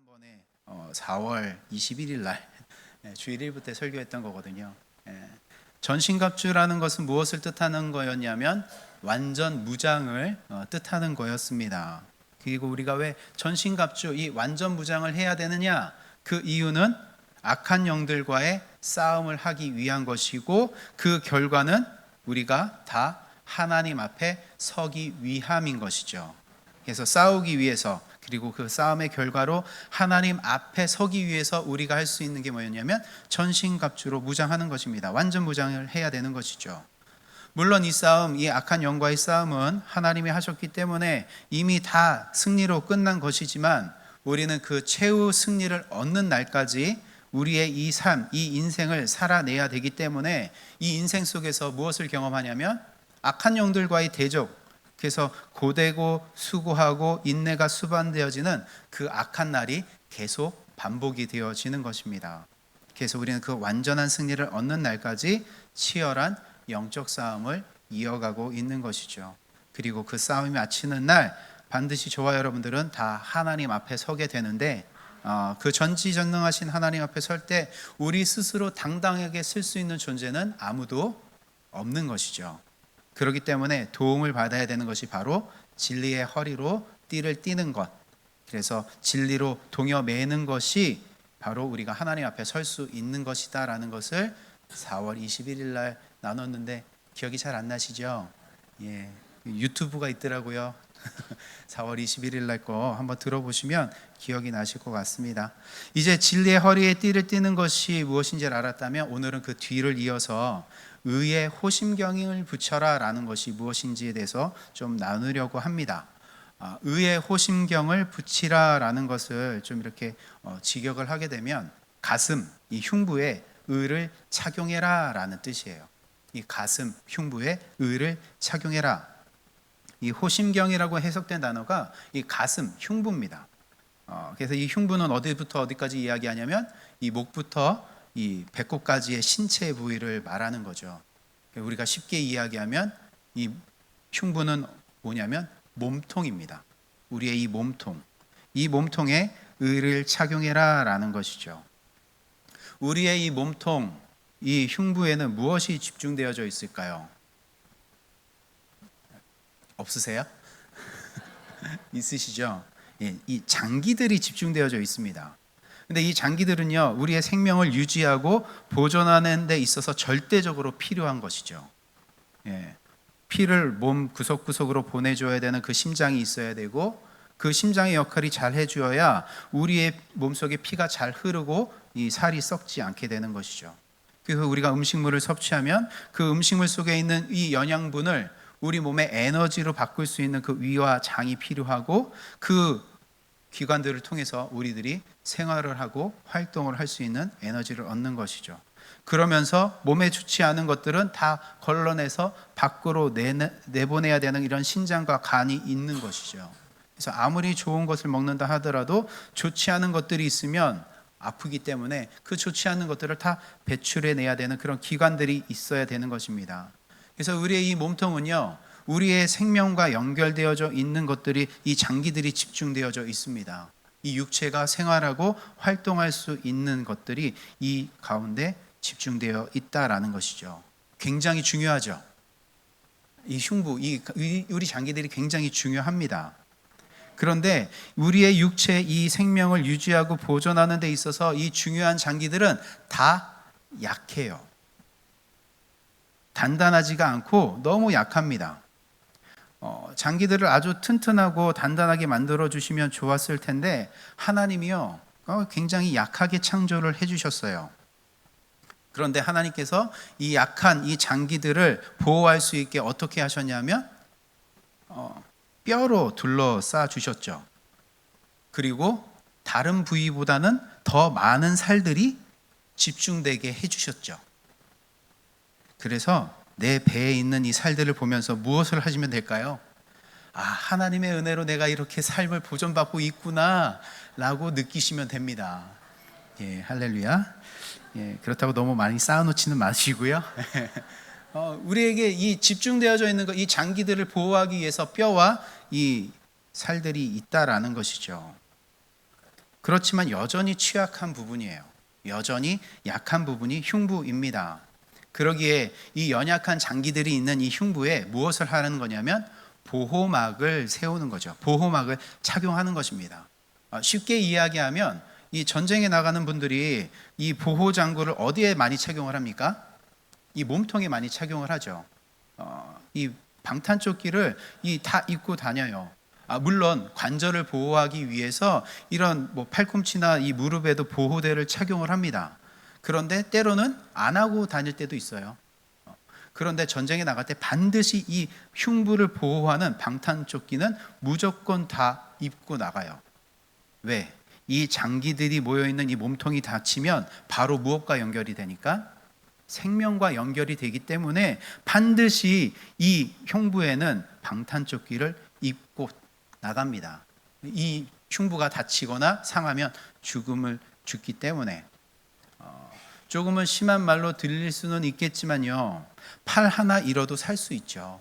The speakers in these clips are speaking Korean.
지난번에 4월 21일 날 주일 1부 때 설교했던 거거든요. 전신갑주라는 것은 무엇을 뜻하는 거였냐면 완전 무장을 뜻하는 거였습니다. 그리고 우리가 왜 전신갑주, 이 완전 무장을 해야 되느냐? 그 이유는 악한 영들과의 싸움을 하기 위한 것이고, 그 결과는 우리가 다 하나님 앞에 서기 위함인 것이죠. 그래서 싸우기 위해서, 그리고 그 싸움의 결과로 하나님 앞에 서기 위해서 우리가 할 수 있는 게 뭐였냐면 전신갑주로 무장하는 것입니다. 완전 무장을 해야 되는 것이죠. 물론 이 싸움, 이 악한 영과의 싸움은 하나님이 하셨기 때문에 이미 다 승리로 끝난 것이지만, 우리는 그 최후 승리를 얻는 날까지 우리의 이 삶, 이 인생을 살아내야 되기 때문에, 이 인생 속에서 무엇을 경험하냐면 악한 영들과의 대적, 그래서 고되고 수고하고 인내가 수반되어지는 그 악한 날이 계속 반복이 되어지는 것입니다. 그래서 우리는 그 완전한 승리를 얻는 날까지 치열한 영적 싸움을 이어가고 있는 것이죠. 그리고 그 싸움이 마치는 날 반드시 저와 여러분들은 다 하나님 앞에 서게 되는데, 그 전지전능하신 하나님 앞에 설 때 우리 스스로 당당하게 쓸 수 있는 존재는 아무도 없는 것이죠. 그렇기 때문에 도움을 받아야 되는 것이 바로 진리의 허리로 띠를 띠는 것, 그래서 진리로 동여 매는 것이 바로 우리가 하나님 앞에 설 수 있는 것이다 라는 것을 4월 21일 날 나눴는데 기억이 잘 안 나시죠? 예, 유튜브가 있더라고요. 4월 21일 날 거 한번 들어보시면 기억이 나실 것 같습니다. 이제 진리의 허리에 띠를 띠는 것이 무엇인지를 알았다면, 오늘은 그 뒤를 이어서 의의 호심경을 붙여라 라는 것이 무엇인지에 대해서 좀 나누려고 합니다. 의의 호심경을 붙이라 라는 것을 좀 이렇게 직역을 하게 되면, 가슴, 이 흉부에 의를 착용해라 라는 뜻이에요. 이 가슴, 흉부에 의를 착용해라. 이 호심경이라고 해석된 단어가 이 가슴, 흉부입니다. 그래서 이 흉부는 어디부터 어디까지 이야기하냐면 이 목부터 이 배꼽까지의 신체 부위를 말하는 거죠. 우리가 쉽게 이야기하면 이 흉부는 뭐냐면 몸통입니다. 우리의 이 몸통, 이 몸통에 의를 착용해라 라는 것이죠. 우리의 이 몸통, 이 흉부에는 무엇이 집중되어져 있을까요? 없으세요? 있으시죠? 예, 이 장기들이 집중되어져 있습니다. 근데 이 장기들은요, 우리의 생명을 유지하고 보존하는 데 있어서 절대적으로 필요한 것이죠. 예, 피를 몸 구석구석으로 보내줘야 되는 그 심장이 있어야 되고, 그 심장의 역할이 잘 해주어야 우리의 몸속에 피가 잘 흐르고 이 살이 썩지 않게 되는 것이죠. 그래서 우리가 음식물을 섭취하면 그 음식물 속에 있는 이 영양분을 우리 몸의 에너지로 바꿀 수 있는 그 위와 장이 필요하고, 그 기관들을 통해서 우리들이 생활을 하고 활동을 할 수 있는 에너지를 얻는 것이죠. 그러면서 몸에 좋지 않은 것들은 다 걸러내서 밖으로 내보내야 되는 이런 신장과 간이 있는 것이죠. 그래서 아무리 좋은 것을 먹는다 하더라도 좋지 않은 것들이 있으면 아프기 때문에 그 좋지 않은 것들을 다 배출해내야 되는 그런 기관들이 있어야 되는 것입니다. 그래서 우리의 이 몸통은요, 우리의 생명과 연결되어져 있는 것들이, 이 장기들이 집중되어져 있습니다. 이 육체가 생활하고 활동할 수 있는 것들이 이 가운데 집중되어 있다라는 것이죠. 굉장히 중요하죠. 이 흉부, 우리 장기들이 굉장히 중요합니다. 그런데 우리의 육체, 이 생명을 유지하고 보존하는 데 있어서 이 중요한 장기들은 다 약해요. 단단하지가 않고 너무 약합니다. 장기들을 아주 튼튼하고 단단하게 만들어 주시면 좋았을 텐데, 하나님이요, 굉장히 약하게 창조를 해주셨어요. 그런데 하나님께서 이 약한 이 장기들을 보호할 수 있게 어떻게 하셨냐면 뼈로 둘러싸 주셨죠. 그리고 다른 부위보다는 더 많은 살들이 집중되게 해주셨죠. 그래서 내 배에 있는 이 살들을 보면서 무엇을 하시면 될까요? 하나님의 은혜로 내가 이렇게 삶을 보존받고 있구나 라고 느끼시면 됩니다. 예, 할렐루야. 예, 그렇다고 너무 많이 쌓아놓지는 마시고요. 우리에게 이 집중되어져 있는 이 장기들을 보호하기 위해서 뼈와 이 살들이 있다라는 것이죠. 그렇지만 여전히 취약한 부분이에요. 여전히 약한 부분이 흉부입니다. 그러기에 이 연약한 장기들이 있는 이 흉부에 무엇을 하는 거냐면 보호막을 세우는 거죠. 보호막을 착용하는 것입니다. 쉽게 이야기하면 이 전쟁에 나가는 분들이 이 보호 장구를 어디에 많이 착용을 합니까? 이 몸통에 많이 착용을 하죠. 이 방탄조끼를 다 입고 다녀요. 물론 관절을 보호하기 위해서 이런 팔꿈치나 이 무릎에도 보호대를 착용을 합니다. 그런데 때로는 안 하고 다닐 때도 있어요. 그런데 전쟁에 나갈 때 반드시 이 흉부를 보호하는 방탄조끼는 무조건 다 입고 나가요. 왜? 이 장기들이 모여있는 이 몸통이 다치면 바로 무엇과 연결이 되니까? 생명과 연결이 되기 때문에 반드시 이 흉부에는 방탄조끼를 입고 나갑니다. 이 흉부가 다치거나 상하면 죽기 때문에. 조금은 심한 말로 들릴 수는 있겠지만요, 팔 하나 잃어도 살 수 있죠.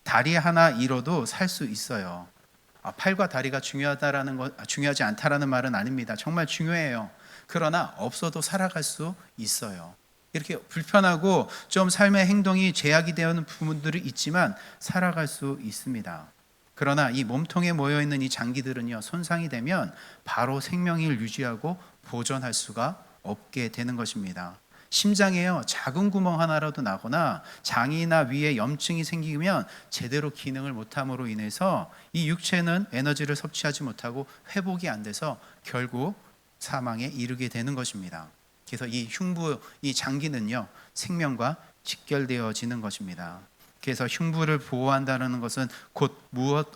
다리 하나 잃어도 살 수 있어요. 팔과 다리가 중요하지 않다라는 말은 아닙니다. 정말 중요해요. 그러나 없어도 살아갈 수 있어요. 이렇게 불편하고 좀 삶의 행동이 제약이 되는 부분들이 있지만 살아갈 수 있습니다. 그러나 이 몸통에 모여있는 이 장기들은요, 손상이 되면 바로 생명을 유지하고 보존할 수가 없게 되는 것입니다. 심장에요, 작은 구멍 하나라도 나거나 장이나 위에 염증이 생기면 제대로 기능을 못함으로 인해서 이 육체는 에너지를 섭취하지 못하고 회복이 안 돼서 결국 사망에 이르게 되는 것입니다. 그래서 이 흉부, 이 장기는요, 생명과 직결되어지는 것입니다. 그래서 흉부를 보호한다는 것은 곧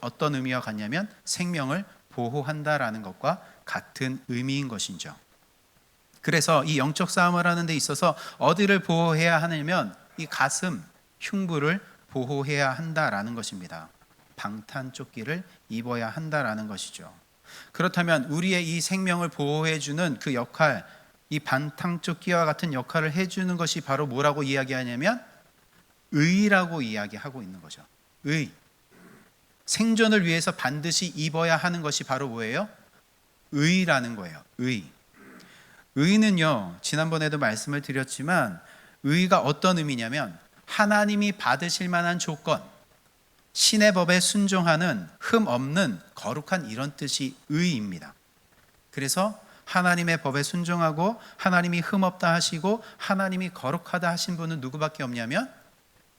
어떤 의미와 같냐면 생명을 보호한다라는 것과 같은 의미인 것이죠. 그래서 이 영적 싸움을 하는 데 있어서 어디를 보호해야 하냐면 이 가슴, 흉부를 보호해야 한다라는 것입니다. 방탄조끼를 입어야 한다라는 것이죠. 그렇다면 우리의 이 생명을 보호해주는 그 역할, 이 방탄조끼와 같은 역할을 해주는 것이 바로 뭐라고 이야기하냐면 의라고 이야기하고 있는 거죠. 의. 생존을 위해서 반드시 입어야 하는 것이 바로 뭐예요? 의라는 거예요. 의. 의는요, 지난번에도 말씀을 드렸지만 의가 어떤 의미냐면 하나님이 받으실 만한 조건, 신의 법에 순종하는 흠 없는 거룩한 이런 뜻이 의입니다. 그래서 하나님의 법에 순종하고 하나님이 흠 없다 하시고 하나님이 거룩하다 하신 분은 누구밖에 없냐면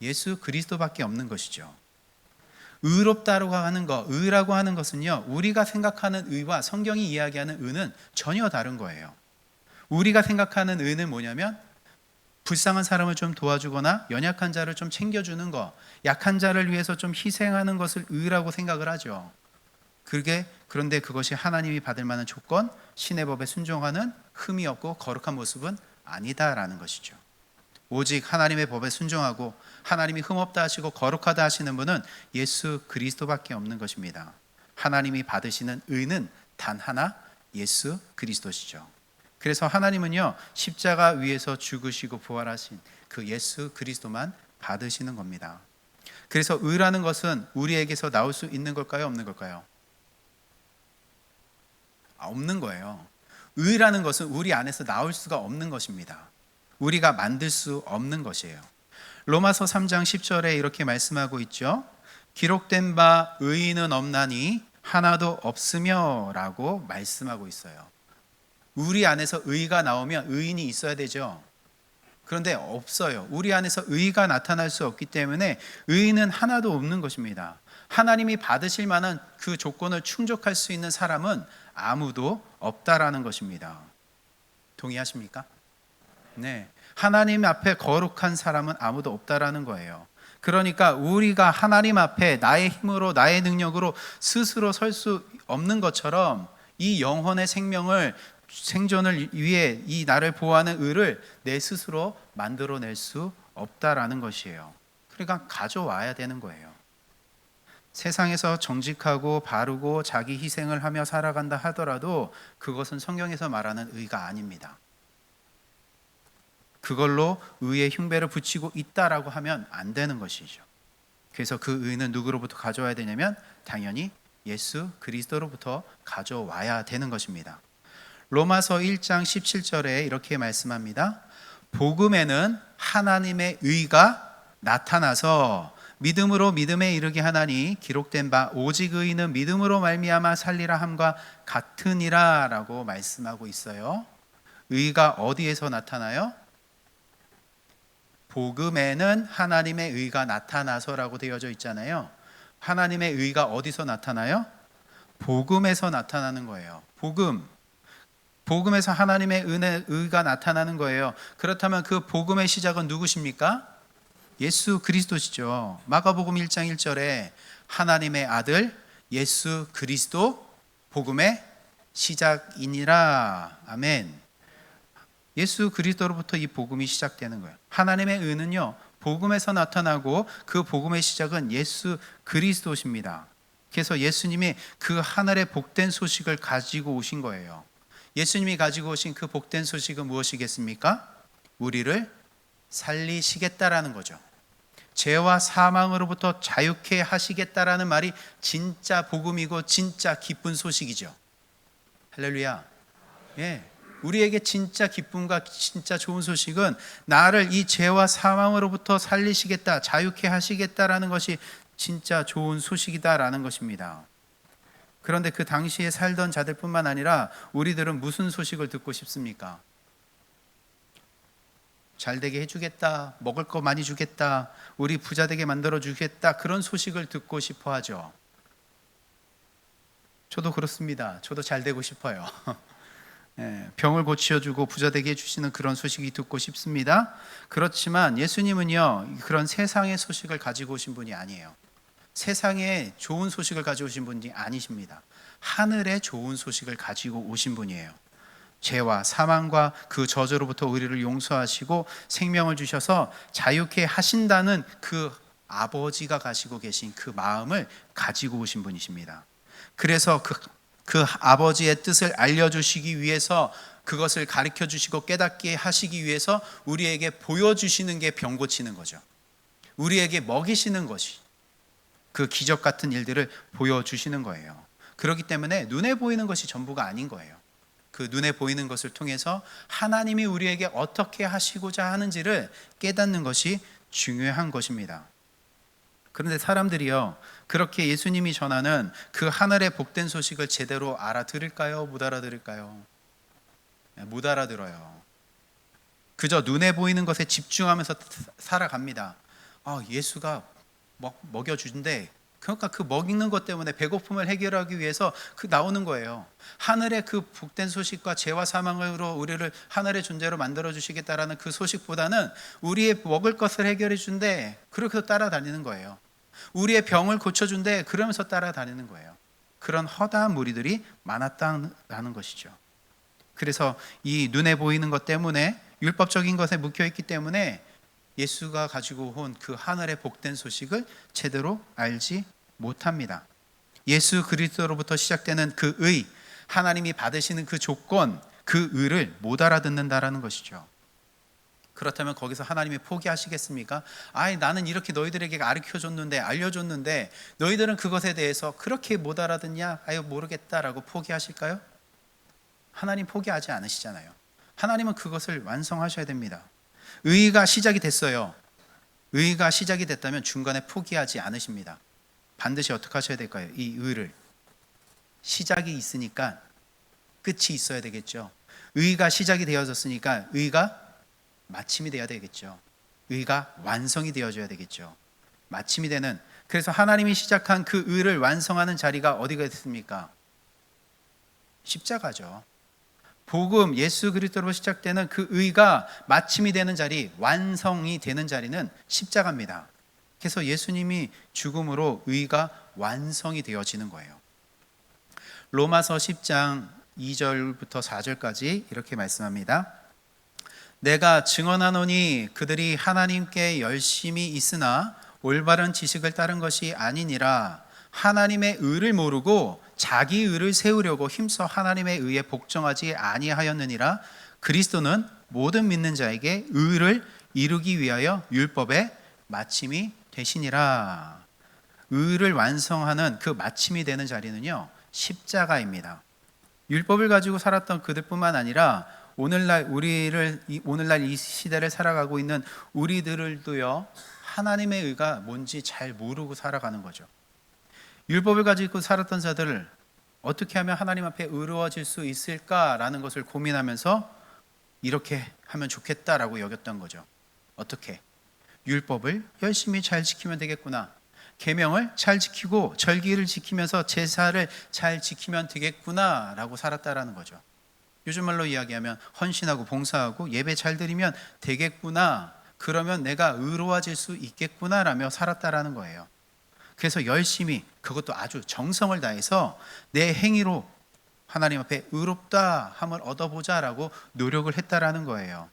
예수 그리스도밖에 없는 것이죠. 의롭다라고 하는 것, 의라고 하는 것은요, 우리가 생각하는 의와 성경이 이야기하는 의는 전혀 다른 거예요. 우리가 생각하는 의는 뭐냐면 불쌍한 사람을 좀 도와주거나 연약한 자를 좀 챙겨주는 것, 약한 자를 위해서 좀 희생하는 것을 의라고 생각을 하죠. 그런데 그것이 하나님이 받을 만한 조건, 신의 법에 순종하는 흠이 없고 거룩한 모습은 아니다라는 것이죠. 오직 하나님의 법에 순종하고 하나님이 흠없다 하시고 거룩하다 하시는 분은 예수 그리스도밖에 없는 것입니다. 하나님이 받으시는 의는 단 하나, 예수 그리스도시죠. 그래서 하나님은요, 십자가 위에서 죽으시고 부활하신 그 예수 그리스도만 받으시는 겁니다. 그래서 의라는 것은 우리에게서 나올 수 있는 걸까요? 없는 걸까요? 없는 거예요. 의라는 것은 우리 안에서 나올 수가 없는 것입니다. 우리가 만들 수 없는 것이에요. 로마서 3장 10절에 이렇게 말씀하고 있죠. 기록된 바 의인은 없나니 하나도 없으며 라고 말씀하고 있어요. 우리 안에서 의가 나오면 의인이 있어야 되죠. 그런데 없어요. 우리 안에서 의가 나타날 수 없기 때문에 의인은 하나도 없는 것입니다. 하나님이 받으실 만한 그 조건을 충족할 수 있는 사람은 아무도 없다라는 것입니다. 동의하십니까? 네. 하나님 앞에 거룩한 사람은 아무도 없다라는 거예요. 그러니까 우리가 하나님 앞에 나의 힘으로 나의 능력으로 스스로 설 수 없는 것처럼 이 영혼의 생존을 위해 이 나를 보호하는 의를 내 스스로 만들어낼 수 없다라는 것이에요. 그러니까 가져와야 되는 거예요. 세상에서 정직하고 바르고 자기 희생을 하며 살아간다 하더라도 그것은 성경에서 말하는 의가 아닙니다. 그걸로 의의 흉배를 붙이고 있다라고 하면 안 되는 것이죠. 그래서 그 의는 누구로부터 가져와야 되냐면 당연히 예수 그리스도로부터 가져와야 되는 것입니다. 로마서 1장 17절에 이렇게 말씀합니다. 복음에는 하나님의 의가 나타나서 믿음으로 믿음에 이르게 하나니 기록된 바 오직 의인은 믿음으로 말미암아 살리라 함과 같으니라 라고 말씀하고 있어요. 의가 어디에서 나타나요? 복음에는 하나님의 의가 나타나서라고 되어져 있잖아요. 하나님의 의가 어디서 나타나요? 복음에서 나타나는 거예요. 복음에서 하나님의 의가 나타나는 거예요. 그렇다면 그 복음의 시작은 누구십니까? 예수 그리스도시죠. 마가복음 1장 1절에 하나님의 아들 예수 그리스도 복음의 시작이니라. 아멘. 예수 그리스도로부터 이 복음이 시작되는 거예요. 하나님의 의는요, 복음에서 나타나고 그 복음의 시작은 예수 그리스도십니다. 그래서 예수님이 그 하늘의 복된 소식을 가지고 오신 거예요. 예수님이 가지고 오신 그 복된 소식은 무엇이겠습니까? 우리를 살리시겠다라는 거죠. 죄와 사망으로부터 자유케 하시겠다라는 말이 진짜 복음이고 진짜 기쁜 소식이죠. 할렐루야. 예. 우리에게 진짜 기쁨과 진짜 좋은 소식은 나를 이 죄와 사망으로부터 살리시겠다, 자유케 하시겠다라는 것이 진짜 좋은 소식이다라는 것입니다. 그런데 그 당시에 살던 자들뿐만 아니라 우리들은 무슨 소식을 듣고 싶습니까? 잘 되게 해주겠다, 먹을 거 많이 주겠다, 우리 부자 되게 만들어 주겠다, 그런 소식을 듣고 싶어 하죠. 저도 그렇습니다. 저도 잘 되고 싶어요. 병을 고치어주고 부자 되게 해주시는 그런 소식이 듣고 싶습니다. 그렇지만 예수님은요, 그런 세상의 소식을 가지고 오신 분이 아니에요. 세상에 좋은 소식을 가지고 오신 분이 아니십니다. 하늘의 좋은 소식을 가지고 오신 분이에요. 죄와 사망과 그 저주로부터 우리를 용서하시고 생명을 주셔서 자유케 하신다는 그 아버지가 가지고 계신 그 마음을 가지고 오신 분이십니다. 그래서 그 아버지의 뜻을 알려주시기 위해서, 그것을 가르쳐 주시고 깨닫게 하시기 위해서 우리에게 보여주시는 게 병 고치는 거죠. 우리에게 먹이시는 것이, 그 기적 같은 일들을 보여주시는 거예요. 그렇기 때문에 눈에 보이는 것이 전부가 아닌 거예요. 그 눈에 보이는 것을 통해서 하나님이 우리에게 어떻게 하시고자 하는지를 깨닫는 것이 중요한 것입니다. 그런데 사람들이요, 그렇게 예수님이 전하는 그 하늘의 복된 소식을 제대로 알아들을까요? 못 알아들을까요? 못 알아들어요. 그저 눈에 보이는 것에 집중하면서 살아갑니다. 예수가 먹여주는데, 그러니까 그 먹이는 것 때문에 배고픔을 해결하기 위해서 나오는 거예요. 하늘의 그 복된 소식과 죄와 사망으로 우리를 하늘의 존재로 만들어 주시겠다라는 그 소식보다는 우리의 먹을 것을 해결해 준대, 그렇게 따라다니는 거예요. 우리의 병을 고쳐준대, 그러면서 따라다니는 거예요. 그런 허다한 무리들이 많았다는 것이죠. 그래서 이 눈에 보이는 것 때문에, 율법적인 것에 묶여있기 때문에 예수가 가지고 온 그 하늘의 복된 소식을 제대로 알지 못합니다. 예수 그리스도로부터 시작되는 그 의, 하나님이 받으시는 그 조건, 그 의를 못 알아듣는다라는 것이죠. 그렇다면 거기서 하나님이 포기하시겠습니까? 나는 이렇게 너희들에게 가르쳐줬는데, 알려줬는데 너희들은 그것에 대해서 그렇게 못 알아듣냐? 모르겠다라고 포기하실까요? 하나님 포기하지 않으시잖아요. 하나님은 그것을 완성하셔야 됩니다. 의가 시작이 됐어요. 의가 시작이 됐다면 중간에 포기하지 않으십니다. 반드시 어떻게 하셔야 될까요? 이 의를, 시작이 있으니까 끝이 있어야 되겠죠. 의가 시작이 되어졌으니까 의가 마침이 되어야 되겠죠. 의가 완성이 되어져야 되겠죠. 마침이 되는, 그래서 하나님이 시작한 그 의를 완성하는 자리가 어디가 있습니까? 십자가죠. 복음, 예수 그리스도로 시작되는 그 의가 마침이 되는 자리, 완성이 되는 자리는 십자가입니다. 그래서 예수님이 죽음으로 의가 완성이 되어지는 거예요. 로마서 10장 2절부터 4절까지 이렇게 말씀합니다. 내가 증언하노니 그들이 하나님께 열심히 있으나 올바른 지식을 따른 것이 아니니라. 하나님의 의를 모르고 자기 의를 세우려고 힘써 하나님의 의에 복종하지 아니하였느니라. 그리스도는 모든 믿는 자에게 의를 이루기 위하여 율법의 마침이 되시니라. 의를 완성하는 그 마침이 되는 자리는요, 십자가입니다. 율법을 가지고 살았던 그들뿐만 아니라 오늘날 이 시대를 살아가고 있는 우리들도요, 하나님의 의가 뭔지 잘 모르고 살아가는 거죠. 율법을 가지고 살았던 자들을 어떻게 하면 하나님 앞에 의로워질 수 있을까라는 것을 고민하면서 이렇게 하면 좋겠다라고 여겼던 거죠. 어떻게? 율법을 열심히 잘 지키면 되겠구나. 계명을 잘 지키고 절기를 지키면서 제사를 잘 지키면 되겠구나라고 살았다라는 거죠. 요즘 말로 이야기하면 헌신하고 봉사하고 예배 잘 드리면 되겠구나. 그러면 내가 의로워질 수 있겠구나라며 살았다라는 거예요. 그래서 열심히, 그것도 아주 정성을 다해서 내 행위로 하나님 앞에 의롭다 함을 얻어보자라고 노력을 했다라는 거예요.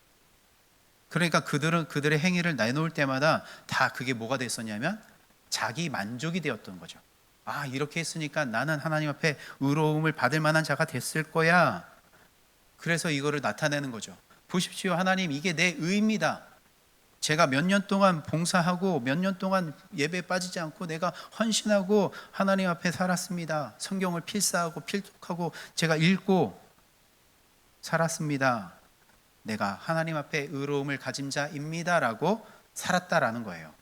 그러니까 그들은 그들의 행위를 내놓을 때마다 다 그게 뭐가 됐었냐면 자기 만족이 되었던 거죠. 아, 이렇게 했으니까 나는 하나님 앞에 의로움을 받을 만한 자가 됐을 거야. 그래서 이거를 나타내는 거죠. 보십시오, 하나님, 이게 내 의입니다. 제가 몇 년 동안 봉사하고 몇 년 동안 예배에 빠지지 않고 내가 헌신하고 하나님 앞에 살았습니다. 성경을 필사하고 필독하고 제가 읽고 살았습니다. 내가 하나님 앞에 의로움을 가진 자입니다라고 살았다라는 거예요.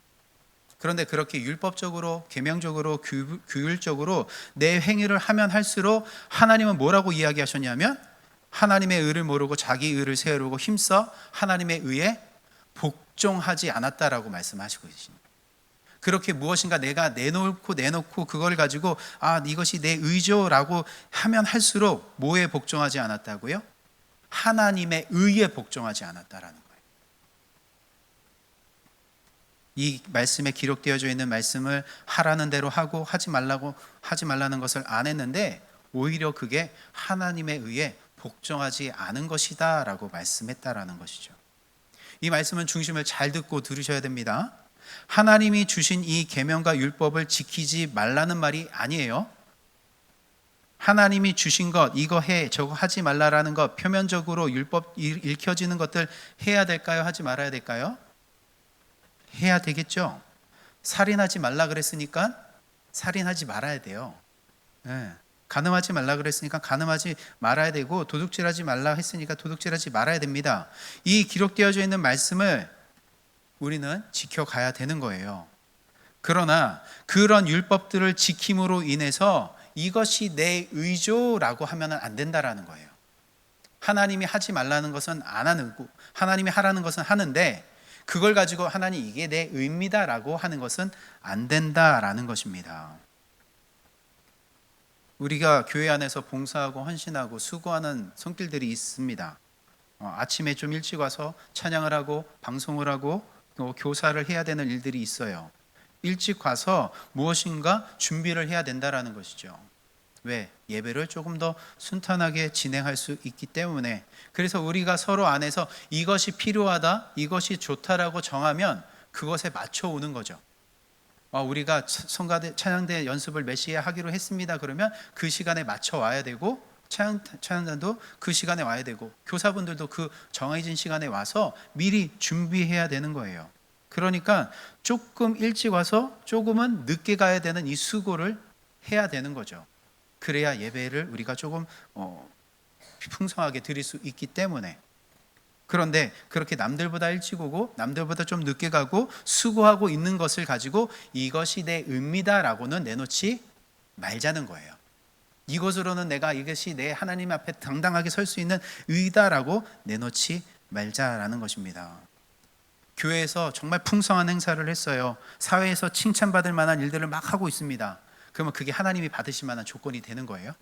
그런데 그렇게 율법적으로, 계명적으로, 규율적으로 내 행위를 하면 할수록 하나님은 뭐라고 이야기하셨냐면 하나님의 의를 모르고 자기 의를 세우려고 힘써 하나님의 의에 복종하지 않았다라고 말씀하시고 계십니다. 그렇게 무엇인가 내가 내놓고 그걸 가지고 이것이 내 의죠라고 하면 할수록 뭐에 복종하지 않았다고요? 하나님의 의에 복종하지 않았다라는 거예요. 이 말씀에 기록되어져 있는 말씀을 하라는 대로 하고 하지 말라는 것을 안 했는데 오히려 그게 하나님의 의에 복종하지 않은 것이다라고 말씀했다라는 것이죠. 이 말씀은 중심을 잘 듣고 들으셔야 됩니다. 하나님이 주신 이 계명과 율법을 지키지 말라는 말이 아니에요. 하나님이 주신 것, 이거 해, 저거 하지 말라라는 것, 표면적으로 율법 읽혀지는 것들 해야 될까요? 하지 말아야 될까요? 해야 되겠죠. 살인하지 말라 그랬으니까 살인하지 말아야 돼요. 네. 간음하지 말라 그랬으니까 간음하지 말아야 되고, 도둑질하지 말라 했으니까 도둑질하지 말아야 됩니다. 이 기록되어져 있는 말씀을 우리는 지켜가야 되는 거예요. 그러나 그런 율법들을 지킴으로 인해서 이것이 내 의조라고 하면 안 된다라는 거예요. 하나님이 하지 말라는 것은 안 하는 거, 하나님이 하라는 것은 하는데 그걸 가지고 하나님 이게 내 의입니다라고 하는 것은 안 된다라는 것입니다. 우리가 교회 안에서 봉사하고 헌신하고 수고하는 손길들이 있습니다. 아침에 좀 일찍 와서 찬양을 하고 방송을 하고 또 교사를 해야 되는 일들이 있어요. 일찍 와서 무엇인가 준비를 해야 된다라는 것이죠. 왜? 예배를 조금 더 순탄하게 진행할 수 있기 때문에. 그래서 우리가 서로 안에서 이것이 필요하다, 이것이 좋다라고 정하면 그것에 맞춰오는 거죠. 우리가 성가대 찬양대 연습을 몇 시에 하기로 했습니다. 그러면 그 시간에 맞춰 와야 되고, 찬양단도 그 시간에 와야 되고, 교사분들도 그 정해진 시간에 와서 미리 준비해야 되는 거예요. 그러니까 조금 일찍 와서 조금은 늦게 가야 되는 이 수고를 해야 되는 거죠. 그래야 예배를 우리가 조금 풍성하게 드릴 수 있기 때문에. 그런데 그렇게 남들보다 일찍 오고 남들보다 좀 늦게 가고 수고하고 있는 것을 가지고 이것이 내 의입니다라고는 내놓지 말자는 거예요. 이것으로는 내가 이것이 내 하나님 앞에 당당하게 설 수 있는 의다라고 내놓지 말자라는 것입니다. 교회에서 정말 풍성한 행사를 했어요. 사회에서 칭찬받을 만한 일들을 막 하고 있습니다. 그러면 그게 하나님이 받으실 만한 조건이 되는 거예요?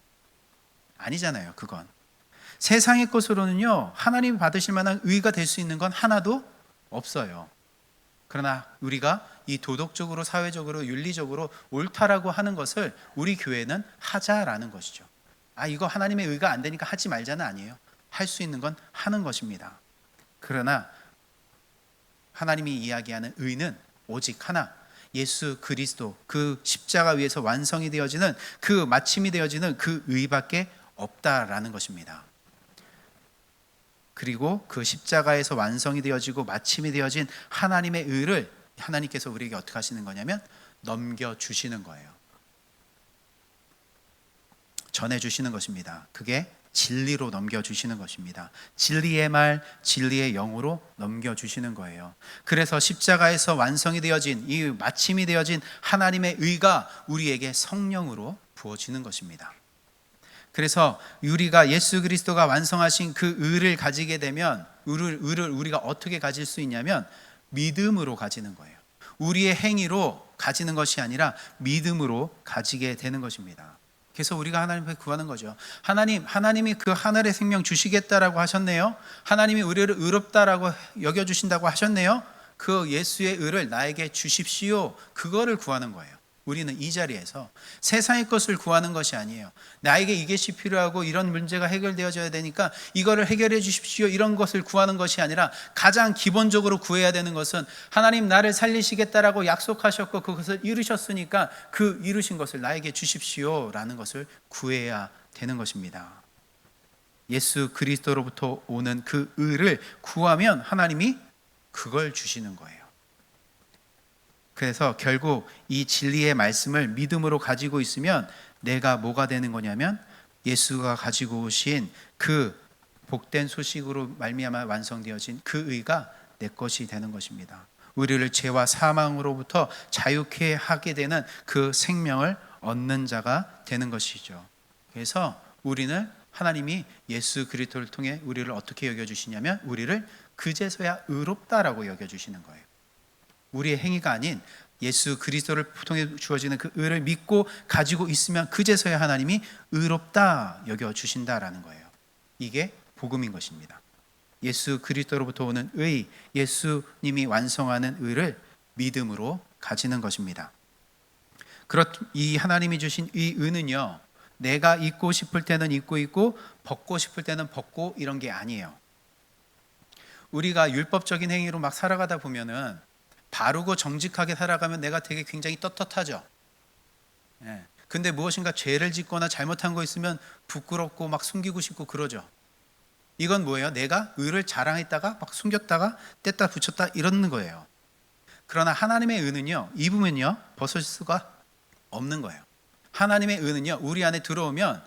아니잖아요. 그건 세상의 것으로는요, 하나님이 받으실 만한 의가 될 수 있는 건 하나도 없어요. 그러나 우리가 이 도덕적으로, 사회적으로, 윤리적으로 옳다라고 하는 것을 우리 교회는 하자라는 것이죠. 이거 하나님의 의가 안 되니까 하지 말자는 아니에요. 할 수 있는 건 하는 것입니다. 그러나 하나님이 이야기하는 의는 오직 하나, 예수 그리스도, 그 십자가 위에서 완성이 되어지는, 그 마침이 되어지는 그 의밖에 없다라는 것입니다. 그리고 그 십자가에서 완성이 되어지고 마침이 되어진 하나님의 의를 하나님께서 우리에게 어떻게 하시는 거냐면 넘겨주시는 거예요. 전해주시는 것입니다. 그게 진리로 넘겨주시는 것입니다. 진리의 말, 진리의 영으로 넘겨주시는 거예요. 그래서 십자가에서 완성이 되어진, 이 마침이 되어진 하나님의 의가 우리에게 성령으로 부어지는 것입니다. 그래서 우리가 예수 그리스도가 완성하신 그 의를 가지게 되면, 의를 우리가 어떻게 가질 수 있냐면 믿음으로 가지는 거예요. 우리의 행위로 가지는 것이 아니라 믿음으로 가지게 되는 것입니다. 그래서 우리가 하나님께 구하는 거죠. 하나님이 그 하늘의 생명 주시겠다라고 하셨네요. 하나님이 우리를 의롭다라고 여겨주신다고 하셨네요. 그 예수의 의를 나에게 주십시오. 그거를 구하는 거예요. 우리는 이 자리에서 세상의 것을 구하는 것이 아니에요. 나에게 이것이 필요하고 이런 문제가 해결되어져야 되니까 이거를 해결해 주십시오, 이런 것을 구하는 것이 아니라 가장 기본적으로 구해야 되는 것은 하나님 나를 살리시겠다라고 약속하셨고 그것을 이루셨으니까 그 이루신 것을 나에게 주십시오라는 것을 구해야 되는 것입니다. 예수 그리스도로부터 오는 그 의를 구하면 하나님이 그걸 주시는 거예요. 그래서 결국 이 진리의 말씀을 믿음으로 가지고 있으면 내가 뭐가 되는 거냐면 예수가 가지고 오신 그 복된 소식으로 말미암아 완성되어진 그 의가 내 것이 되는 것입니다. 우리를 죄와 사망으로부터 자유케 하게 되는 그 생명을 얻는 자가 되는 것이죠. 그래서 우리는 하나님이 예수 그리스도를 통해 우리를 어떻게 여겨주시냐면 우리를 그제서야 의롭다라고 여겨주시는 거예요. 우리의 행위가 아닌 예수 그리스도를 통해 주어지는 그 의를 믿고 가지고 있으면 그제서야 하나님이 의롭다 여겨주신다라는 거예요. 이게 복음인 것입니다. 예수 그리스도로부터 오는 의, 예수님이 완성하는 의를 믿음으로 가지는 것입니다. 이 하나님이 주신 이 의는요, 내가 입고 싶을 때는 입고 있고 벗고 싶을 때는 벗고 이런 게 아니에요. 우리가 율법적인 행위로 막 살아가다 보면은 바르고 정직하게 살아가면 내가 되게 굉장히 떳떳하죠. 근데 무엇인가 죄를 짓거나 잘못한 거 있으면 부끄럽고 막 숨기고 싶고 그러죠. 이건 뭐예요? 내가 의를 자랑했다가 막 숨겼다가 뗐다 붙였다 이러는 거예요. 그러나 하나님의 의는요, 입으면요 벗을 수가 없는 거예요. 하나님의 의는요, 우리 안에 들어오면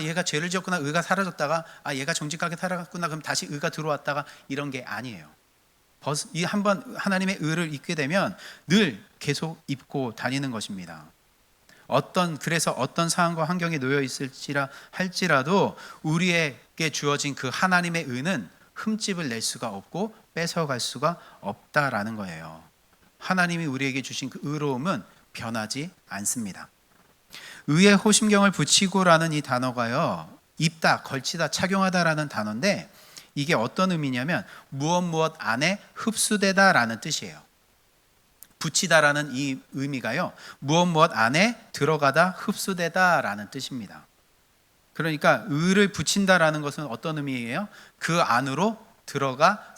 얘가 죄를 지었구나, 의가 사라졌다가 얘가 정직하게 살아갔구나, 그럼 다시 의가 들어왔다가 이런 게 아니에요. 이 한번 하나님의 의를 입게 되면 늘 계속 입고 다니는 것입니다. 그래서 어떤 상황과 환경에 놓여 있을지라 할지라도 우리에게 주어진 그 하나님의 의는 흠집을 낼 수가 없고 뺏어갈 수가 없다라는 거예요. 하나님이 우리에게 주신 그 의로움은 변하지 않습니다. 의에 호심경을 붙이고라는 이 단어가요, 입다, 걸치다, 착용하다라는 단어인데 이게 어떤 의미냐면 무엇 안에 흡수되다라는 뜻이에요. 붙이다라는 이 의미가요, 무엇 안에 들어가다, 흡수되다라는 뜻입니다. 그러니까 의를 붙인다라는 것은 어떤 의미예요? 그 안으로 들어가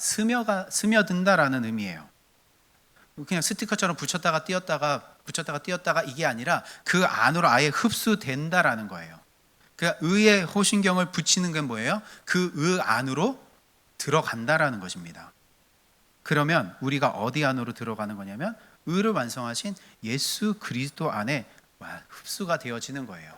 스며든다라는 의미예요. 그냥 스티커처럼 붙였다가 띄었다가 이게 아니라 그 안으로 아예 흡수된다라는 거예요. 그러니까 의의 호신경을 붙이는 건 뭐예요? 그 의 안으로 들어간다라는 것입니다. 그러면 우리가 어디 안으로 들어가는 거냐면 의를 완성하신 예수 그리스도 안에 흡수가 되어지는 거예요.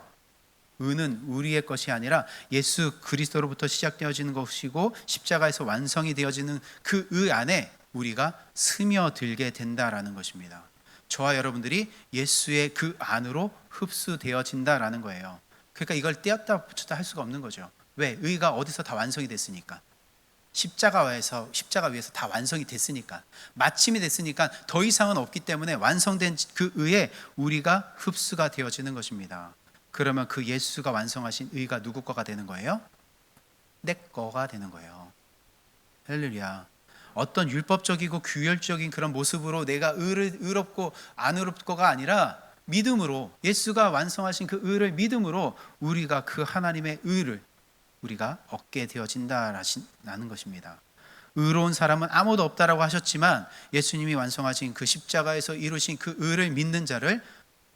의는 우리의 것이 아니라 예수 그리스도로부터 시작되어지는 것이고 십자가에서 완성이 되어지는 그 의 안에 우리가 스며들게 된다라는 것입니다. 저와 여러분들이 예수의 그 안으로 흡수되어진다라는 거예요. 그러니까 이걸 떼었다 붙였다 할 수가 없는 거죠. 왜? 의가 어디서 다 완성이 됐으니까. 십자가 위에서 다 완성이 됐으니까, 마침이 됐으니까 더 이상은 없기 때문에 완성된 그 의에 우리가 흡수가 되어지는 것입니다. 그러면 그 예수가 완성하신 의가 누구 거가 되는 거예요? 내 거가 되는 거예요. 할렐루야. 어떤 율법적이고 규율적인 그런 모습으로 내가 의롭고 안 의롭고가 아니라 믿음으로, 예수가 완성하신 그 의를 믿음으로 우리가 그 하나님의 의를 우리가 얻게 되어진다라는 것입니다. 의로운 사람은 아무도 없다라고 하셨지만 예수님이 완성하신 그 십자가에서 이루신 그 의를 믿는 자를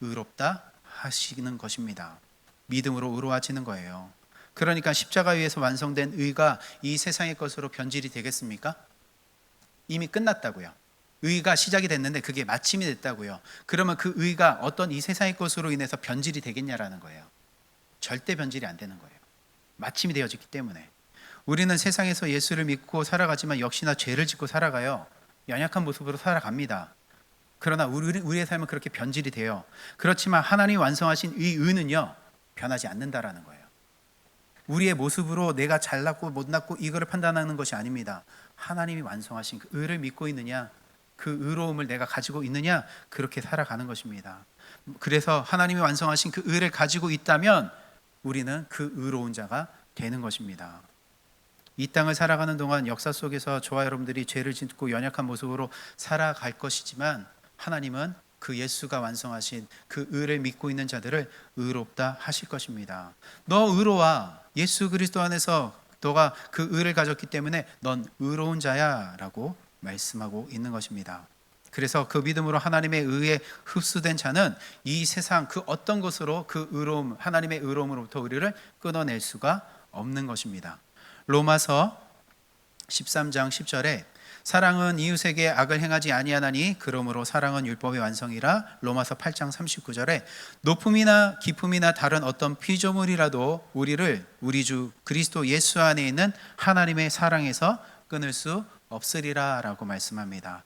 의롭다 하시는 것입니다. 믿음으로 의로워지는 거예요. 그러니까 십자가 위에서 완성된 의가 이 세상의 것으로 변질이 되겠습니까? 이미 끝났다고요. 의가 시작이 됐는데 그게 마침이 됐다고요. 그러면 그 의가 어떤 이 세상의 것으로 인해서 변질이 되겠냐라는 거예요. 절대 변질이 안 되는 거예요. 마침이 되어졌기 때문에. 우리는 세상에서 예수를 믿고 살아가지만 역시나 죄를 짓고 살아가요. 연약한 모습으로 살아갑니다. 그러나 우리의 삶은 그렇게 변질이 돼요. 그렇지만 하나님이 완성하신 이 의는요, 변하지 않는다라는 거예요. 우리의 모습으로 내가 잘났고 못났고 이거를 판단하는 것이 아닙니다. 하나님이 완성하신 그 의를 믿고 있느냐, 그 의로움을 내가 가지고 있느냐, 그렇게 살아가는 것입니다. 그래서 하나님이 완성하신 그 의를 가지고 있다면 우리는 그 의로운 자가 되는 것입니다. 이 땅을 살아가는 동안 역사 속에서 저와 여러분들이 죄를 짓고 연약한 모습으로 살아갈 것이지만 하나님은 그 예수가 완성하신 그 의를 믿고 있는 자들을 의롭다 하실 것입니다. 너 의로와 예수 그리스도 안에서 너가 그 의를 가졌기 때문에 넌 의로운 자야 라고 말씀하고 있는 것입니다. 그래서 그 믿음으로 하나님의 의에 흡수된 자는 이 세상 그 어떤 것으로 그 의로움, 하나님의 의로움으로부터 우리를 끊어낼 수가 없는 것입니다. 로마서 13장 10절에 사랑은 이웃에게 악을 행하지 아니하나니 그러므로 사랑은 율법의 완성이라. 로마서 8장 39절에 높음이나 깊음이나 다른 어떤 피조물이라도 우리를 우리 주 그리스도 예수 안에 있는 하나님의 사랑에서 끊을 수 없으리라 라고 말씀합니다.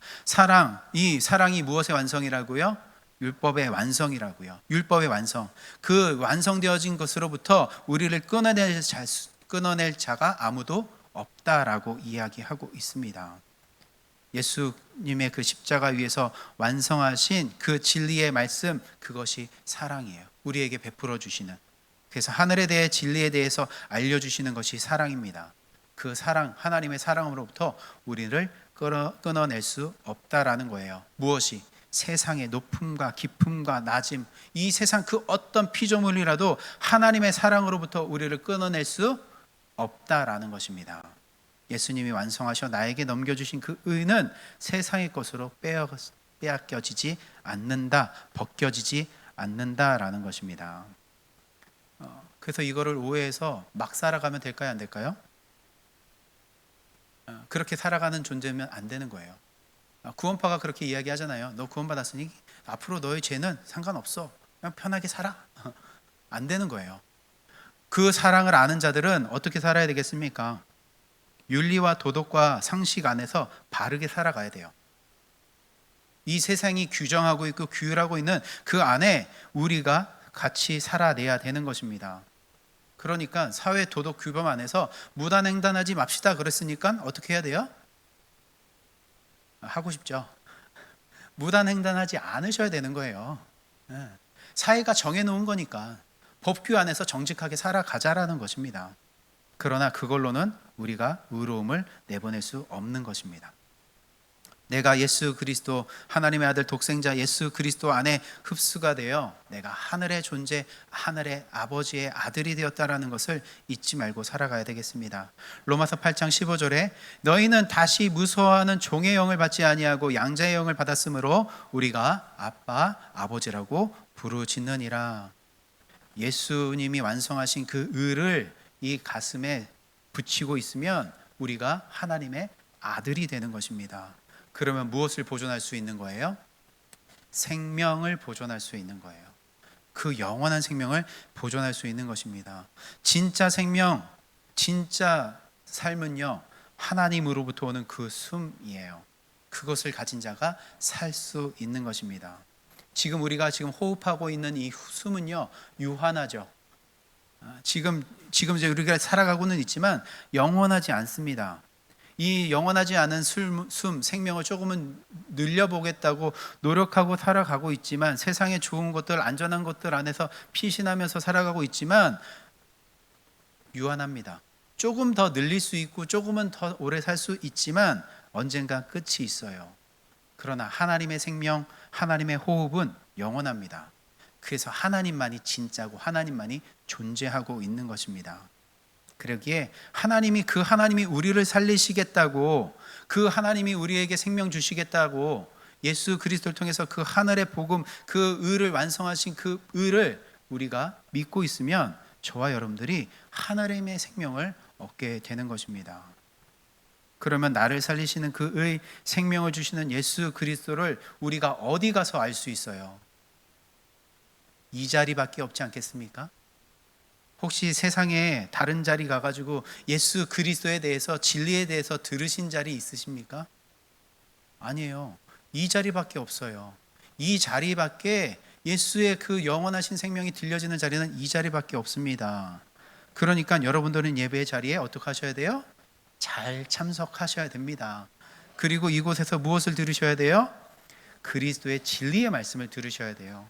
이 사랑이 무엇의 완성이라고요? 율법의 완성이라고요. 율법의 완성. 그 완성되어진 것으로부터 우리를 끊어낼 자가 아무도 없다라고 이야기하고 있습니다. 예수님의 그 십자가 위에서 완성하신 그 진리의 말씀, 그것이 사랑이에요. 우리에게 베풀어 주시는. 그래서 하늘에 대해 진리에 대해서 알려주시는 것이 사랑입니다. 그 사랑, 하나님의 사랑으로부터 우리를 끊어낼 수 없다라는 거예요. 무엇이? 세상의 높음과 깊음과 낮음, 이 세상 그 어떤 피조물이라도 하나님의 사랑으로부터 우리를 끊어낼 수 없다라는 것입니다. 예수님이 완성하셔 나에게 넘겨주신 그 의는 세상의 것으로 빼앗겨지지 않는다, 벗겨지지 않는다라는 것입니다. 그래서 이거를 오해해서 막 살아가면 될까요, 안 될까요? 그렇게 살아가는 존재면 안 되는 거예요. 구원파가 그렇게 이야기하잖아요. 너 구원받았으니 앞으로 너의 죄는 상관없어. 그냥 편하게 살아. 안 되는 거예요. 그 사랑을 아는 자들은 어떻게 살아야 되겠습니까? 윤리와 도덕과 상식 안에서 바르게 살아가야 돼요. 이 세상이 규정하고 있고 규율하고 있는 그 안에 우리가 같이 살아내야 되는 것입니다. 그러니까 사회 도덕 규범 안에서 무단횡단하지 맙시다 그랬으니까 어떻게 해야 돼요? 하고 싶죠. 무단횡단하지 않으셔야 되는 거예요. 사회가 정해놓은 거니까 법규 안에서 정직하게 살아가자라는 것입니다. 그러나 그걸로는 우리가 의로움을 내보낼 수 없는 것입니다. 내가 예수 그리스도 하나님의 아들 독생자 예수 그리스도 안에 흡수가 되어 내가 하늘의 존재, 하늘의 아버지의 아들이 되었다라는 것을 잊지 말고 살아가야 되겠습니다. 로마서 8장 15절에 너희는 다시 무서워하는 종의 영을 받지 아니하고 양자의 영을 받았으므로 우리가 아빠, 아버지라고 부르짖느니라. 예수님이 완성하신 그 의를 이 가슴에 붙이고 있으면 우리가 하나님의 아들이 되는 것입니다. 그러면 무엇을 보존할 수 있는 거예요? 생명을 보존할 수 있는 거예요. 그 영원한 생명을 보존할 수 있는 것입니다. 진짜 생명, 진짜 삶은요, 하나님으로부터 오는 그 숨이에요. 그것을 가진 자가 살 수 있는 것입니다. 지금 우리가 호흡하고 있는 이 숨은요, 유한하죠. 지금 이제 우리가 살아가고는 있지만 영원하지 않습니다. 이 영원하지 않은 생명을 조금은 늘려보겠다고 노력하고 살아가고 있지만 세상의 좋은 것들, 안전한 것들 안에서 피신하면서 살아가고 있지만 유한합니다. 조금 더 늘릴 수 있고 조금은 더 오래 살 수 있지만 언젠가 끝이 있어요. 그러나 하나님의 생명, 하나님의 호흡은 영원합니다. 그래서 하나님만이 진짜고 하나님만이 존재하고 있는 것입니다. 그러기에 하나님이 우리를 살리시겠다고, 그 하나님이 우리에게 생명 주시겠다고 예수 그리스도를 통해서 그 하늘의 복음, 그 의를 완성하신 그 의를 우리가 믿고 있으면 저와 여러분들이 하나님의 생명을 얻게 되는 것입니다. 그러면 나를 살리시는 그의 생명을 주시는 예수 그리스도를 우리가 어디 가서 알 수 있어요? 이 자리밖에 없지 않겠습니까? 혹시 세상에 다른 자리 가가지고 예수 그리스도에 대해서, 진리에 대해서 들으신 자리 있으십니까? 아니에요. 이 자리밖에 없어요. 이 자리밖에, 예수의 그 영원하신 생명이 들려지는 자리는 이 자리밖에 없습니다. 그러니까 여러분들은 예배의 자리에 어떻게 하셔야 돼요? 잘 참석하셔야 됩니다. 그리고 이곳에서 무엇을 들으셔야 돼요? 그리스도의 진리의 말씀을 들으셔야 돼요.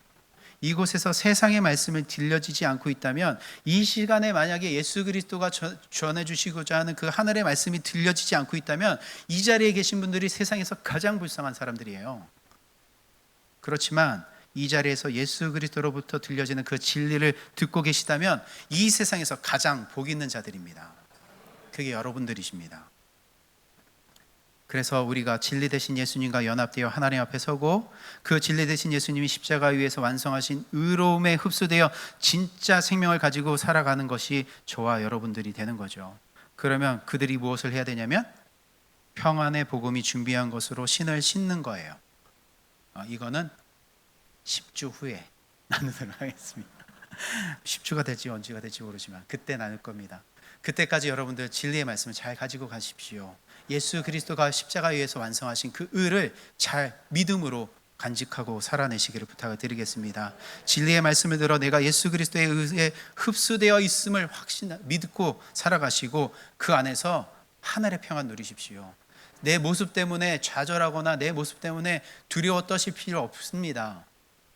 이곳에서 세상의 말씀을 들려지지 않고 있다면, 이 시간에 만약에 예수 그리스도가 전해주시고자 하는 그 하늘의 말씀이 들려지지 않고 있다면, 이 자리에 계신 분들이 세상에서 가장 불쌍한 사람들이에요. 그렇지만 이 자리에서 예수 그리스도로부터 들려지는 그 진리를 듣고 계시다면, 이 세상에서 가장 복 있는 자들입니다. 그게 여러분들이십니다. 그래서 우리가 진리 되신 예수님과 연합되어 하나님 앞에 서고, 그 진리 되신 예수님이 십자가 위에서 완성하신 의로움에 흡수되어 진짜 생명을 가지고 살아가는 것이 저와 여러분들이 되는 거죠. 그러면 그들이 무엇을 해야 되냐면 평안의 복음이 준비한 것으로 신을 신는 거예요. 이거는 10주 후에 나누도록 하겠습니다. 10주가 될지 언제가 될지 모르지만 그때 나눌 겁니다. 그때까지 여러분들 진리의 말씀을 잘 가지고 가십시오. 예수 그리스도가 십자가 위에서 완성하신 그 의를 잘 믿음으로 간직하고 살아내시기를 부탁을 드리겠습니다. 진리의 말씀을 들어 내가 예수 그리스도의 의에 흡수되어 있음을 믿고 살아가시고, 그 안에서 하늘의 평안 누리십시오. 내 모습 때문에 좌절하거나 내 모습 때문에 두려워 떠실 필요 없습니다.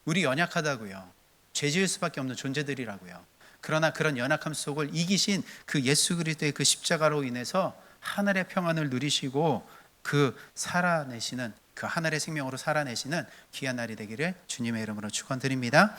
우리 연약하다고요. 죄 지을 수밖에 없는 존재들이라고요. 그러나 그런 연약함 속을 이기신 그 예수 그리스도의 그 십자가로 인해서 하늘의 평안을 누리시고, 그 살아내시는, 그 하늘의 생명으로 살아내시는 귀한 날이 되기를 주님의 이름으로 축원드립니다.